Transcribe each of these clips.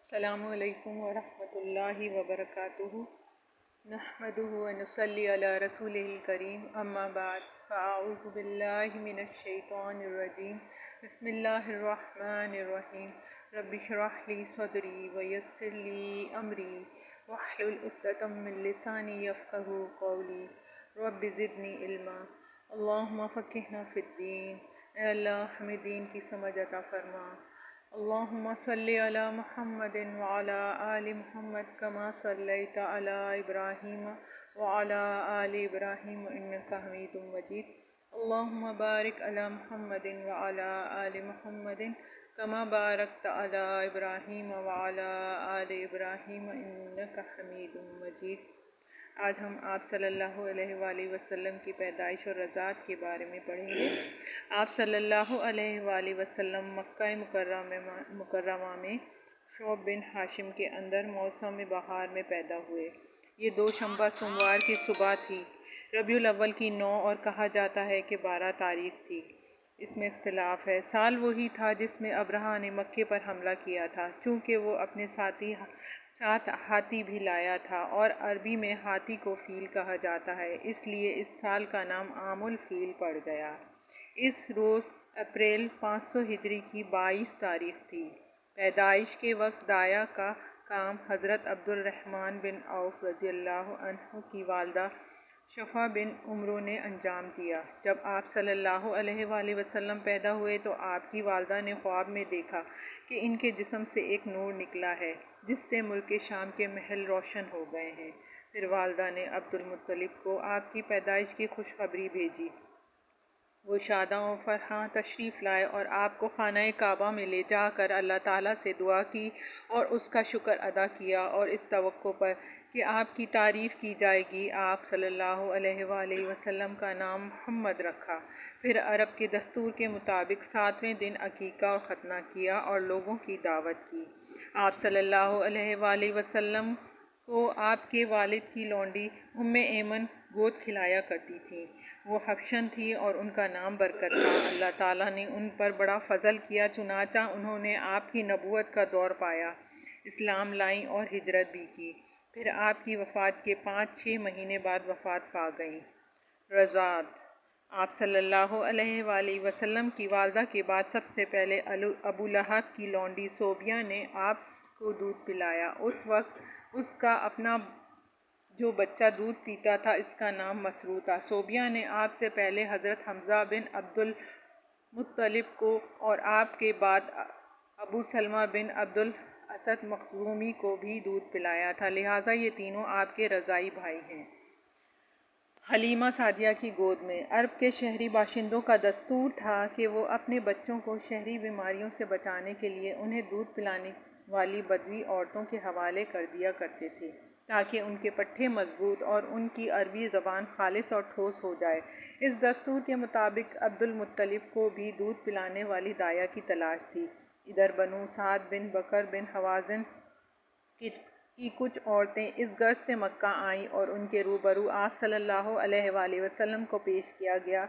السلام علیکم ورحمۃ اللہ وبرکاتہ۔ نحمدہ ونصلی علی رسولہ الکریم، اما بعد فاعوذ باللہ من الشیطان الرجیم، بسم اللہ الرحمن الرحیم۔ رب اشرح لی صدری ویسر لی امری واحلل عقدۃ من لسانی یفقہوا قولی، رب زدنی علما، اللہم فقہنا فی الدین۔ اے اللہ ہمیں دین کی سمجھ عطا فرما۔ اللہم صلی علی محمد وعلی آل محمد کما صلیت علی ابراہیم وعلی آل ابراہیم انک حمید مجید۔ اللہم بارک علی محمد وعلی آل محمد کما بارکت علی ابراہیم وعلی آل ابراہیم انک حمید مجید۔ آج ہم آپ صلی اللہ علیہ وآلہ وسلم کی پیدائش اور رضاعت کے بارے میں پڑھیں گے۔ آپ صلی اللہ علیہ وآلہ وسلم مکہ مکرمہ میں شعب بن ہاشم کے اندر موسم بہار میں پیدا ہوئے۔ یہ دوشنبہ سوموار کی صبح تھی۔ ربیع الاول کی 9 اور کہا جاتا ہے کہ 12 تاریخ تھی۔ اس میں اختلاف ہے۔ سال وہی تھا جس میں ابرہہ نے مکے پر حملہ کیا تھا، چونکہ وہ اپنے ساتھ ہاتھی بھی لایا تھا اور عربی میں ہاتھی کو فیل کہا جاتا ہے، اس لیے اس سال کا نام عام الفیل پڑ گیا۔ اس روز اپریل 500 ہجری کی 22 تاریخ تھی۔ پیدائش کے وقت دایا کا کام حضرت عبد الرحمن بن عوف رضی اللہ عنہ کی والدہ شفا بن عمرو نے انجام دیا۔ جب آپ صلی اللہ علیہ وآلہ وسلم پیدا ہوئے تو آپ کی والدہ نے خواب میں دیکھا کہ ان کے جسم سے ایک نور نکلا ہے جس سے ملک شام کے محل روشن ہو گئے ہیں۔ پھر والدہ نے عبد المطلب کو آپ کی پیدائش کی خوشخبری بھیجی۔ وہ شاداں و فرحاں تشریف لائے اور آپ کو خانہ کعبہ میں لے جا کر اللہ تعالیٰ سے دعا کی اور اس کا شکر ادا کیا، اور اس توقع پر کہ آپ کی تعریف کی جائے گی آپ صلی اللہ علیہ وآلہ وسلم کا نام محمد رکھا۔ پھر عرب کے دستور کے مطابق 7ویں دن عقیقہ اور ختنہ کیا اور لوگوں کی دعوت کی۔ آپ صلی اللہ علیہ وآلہ وسلم کو آپ کے والد کی لونڈی ام ایمن گود کھلایا کرتی تھیں۔ وہ حبشن تھی اور ان کا نام برکت تھا۔ اللہ تعالیٰ نے ان پر بڑا فضل کیا، چنانچہ انہوں نے آپ کی نبوت کا دور پایا، اسلام لائیں اور ہجرت بھی کی۔ پھر آپ کی وفات کے 5-6 مہینے بعد وفات پا گئیں۔ رضاعت۔ آپ صلی اللہ علیہ وآلہ وسلم کی والدہ کے بعد سب سے پہلے ابو لہب کی لونڈی صوبیہ نے آپ کو دودھ پلایا۔ اس وقت اس کا اپنا جو بچہ دودھ پیتا تھا اس کا نام مسروع تھا۔ صوبیہ نے آپ سے پہلے حضرت حمزہ بن عبد المطلب کو اور آپ کے بعد ابو سلمہ بن عبد الاسد مخزومی کو بھی دودھ پلایا تھا، لہٰذا یہ تینوں آپ کے رضاعی بھائی ہیں۔ حلیمہ سعدیہ کی گود میں۔ عرب کے شہری باشندوں کا دستور تھا کہ وہ اپنے بچوں کو شہری بیماریوں سے بچانے کے لیے انہیں دودھ پلانے والی بدوی عورتوں کے حوالے کر دیا کرتے تھے تاکہ ان کے پٹھے مضبوط اور ان کی عربی زبان خالص اور ٹھوس ہو جائے۔ اس دستور کے مطابق عبد المطلب کو بھی دودھ پلانے والی دایا کی تلاش تھی۔ ادھر بنو سعد بن بکر بن حوازن کی کچھ عورتیں اس غرض سے مکہ آئیں اور ان کے روبرو آپ صلی اللہ علیہ وآلہ وسلم کو پیش کیا گیا،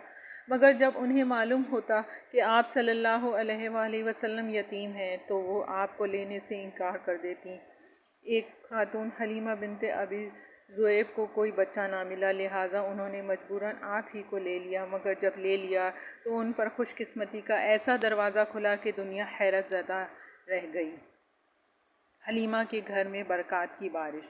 مگر جب انہیں معلوم ہوتا کہ آپ صلی اللہ علیہ وآلہ وسلم یتیم ہیں تو وہ آپ کو لینے سے انکار کر دیتیں۔ ایک خاتون حلیمہ بنت ابی ذؤیب کو کوئی بچہ نہ ملا، لہٰذا انہوں نے مجبوراً آپ ہی کو لے لیا، مگر جب لے لیا تو ان پر خوش قسمتی کا ایسا دروازہ کھلا کہ دنیا حیرت زدہ رہ گئی۔ حلیمہ کے گھر میں برکات کی بارش۔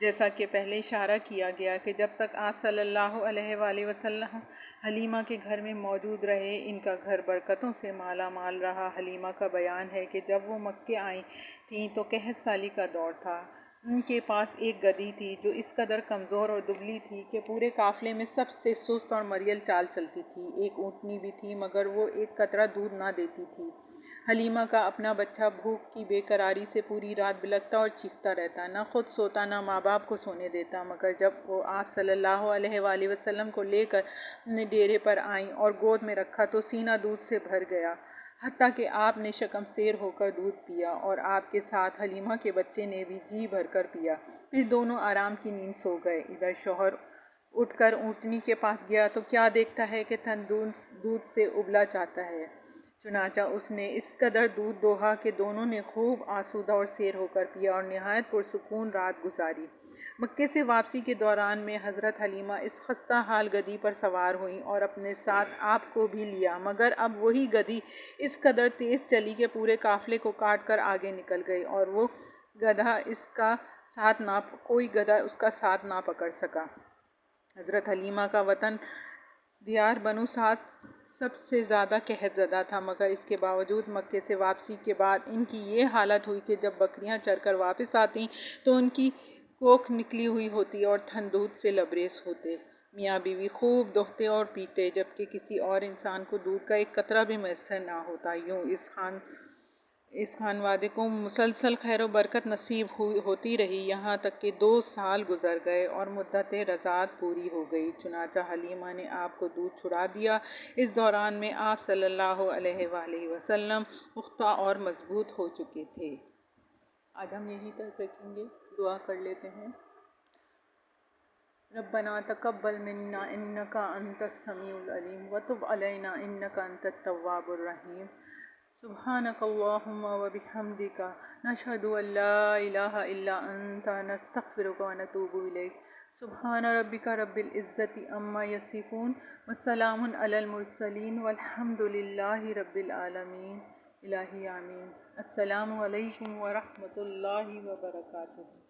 جیسا کہ پہلے اشارہ کیا گیا کہ جب تک آپ صلی اللہ علیہ وآلہ وسلم حلیمہ کے گھر میں موجود رہے ان کا گھر برکتوں سے مالا مال رہا۔ حلیمہ کا بیان ہے کہ جب وہ مکے آئی تھیں تو قحط سالی کا دور تھا۔ ان کے پاس ایک گدھی تھی جو اس قدر کمزور اور دبلی تھی کہ پورے قافلے میں سب سے سست اور مریل چال چلتی تھی۔ ایک اونٹنی بھی تھی مگر وہ ایک قطرہ دودھ نہ دیتی تھی۔ حلیمہ کا اپنا بچہ بھوک کی بے قراری سے پوری رات بلکتا اور چیختا رہتا، نہ خود سوتا نہ ماں باپ کو سونے دیتا، مگر جب وہ آپ صلی اللہ علیہ وآلہ وسلم کو لے کر اپنے ڈیرے پر آئیں اور گود میں رکھا تو سینہ دودھ سے بھر گیا، حتیٰ کہ آپ نے شکم سیر ہو کر دودھ پیا اور آپ کے ساتھ حلیمہ کے بچے نے بھی جی بھر کر پیا۔ پھر دونوں آرام کی نیند سو گئے۔ ادھر شوہر اٹھ کر اونٹنی کے پاس گیا تو کیا دیکھتا ہے کہ تن دودھ سے ابلا چاہتا ہے۔ چنانچہ اس نے اس قدر دودھ دوہا کہ دونوں نے خوب آسودہ اور سیر ہو کر پیا اور نہایت پرسکون رات گزاری۔ مکے سے واپسی کے دوران میں حضرت حلیمہ اس خستہ حال گدھی پر سوار ہوئیں اور اپنے ساتھ آپ کو بھی لیا، مگر اب وہی گدھی اس قدر تیز چلی کہ پورے قافلے کو کاٹ کر آگے نکل گئی اور وہ گدھا کوئی گدھا اس کا ساتھ نہ پکڑ سکا۔ حضرت حلیمہ کا وطن دیار بنو سعد سب سے زیادہ قحط زدہ تھا، مگر اس کے باوجود مکے سے واپسی کے بعد ان کی یہ حالت ہوئی کہ جب بکریاں چر کر واپس آتیں تو ان کی کوکھ نکلی ہوئی ہوتی اور تھن دودھ سے لبریز ہوتے۔ میاں بیوی خوب دوہتے اور پیتے، جبکہ کسی اور انسان کو دودھ کا ایک قطرہ بھی میسر نہ ہوتا۔ یوں اس خانوادے کو مسلسل خیر و برکت نصیب ہوتی رہی، یہاں تک کہ 2 سال گزر گئے اور مدت رضاعت پوری ہو گئی۔ چنانچہ حلیمہ نے آپ کو دودھ چھڑا دیا۔ اس دوران میں آپ صلی اللہ علیہ وآلہ وسلم پختہ اور مضبوط ہو چکے تھے۔ آج ہم یہی تک رکھیں گے، دعا کر لیتے ہیں۔ ربنا تقبل منا انک انت السمیع العلیم وتب علینا انک انت التواب الرحیم۔ سبحانک اللہم وبحمدک نشہد ان لا الہ الا انت نستغفرک ونتوب الیک۔ سبحان ربک رب العزت عما یصفون وسلام علی المرسلین والحمد للہ رب العالمین۔ الہی آمین۔ السلام علیکم ورحمۃ اللہ وبرکاتہ۔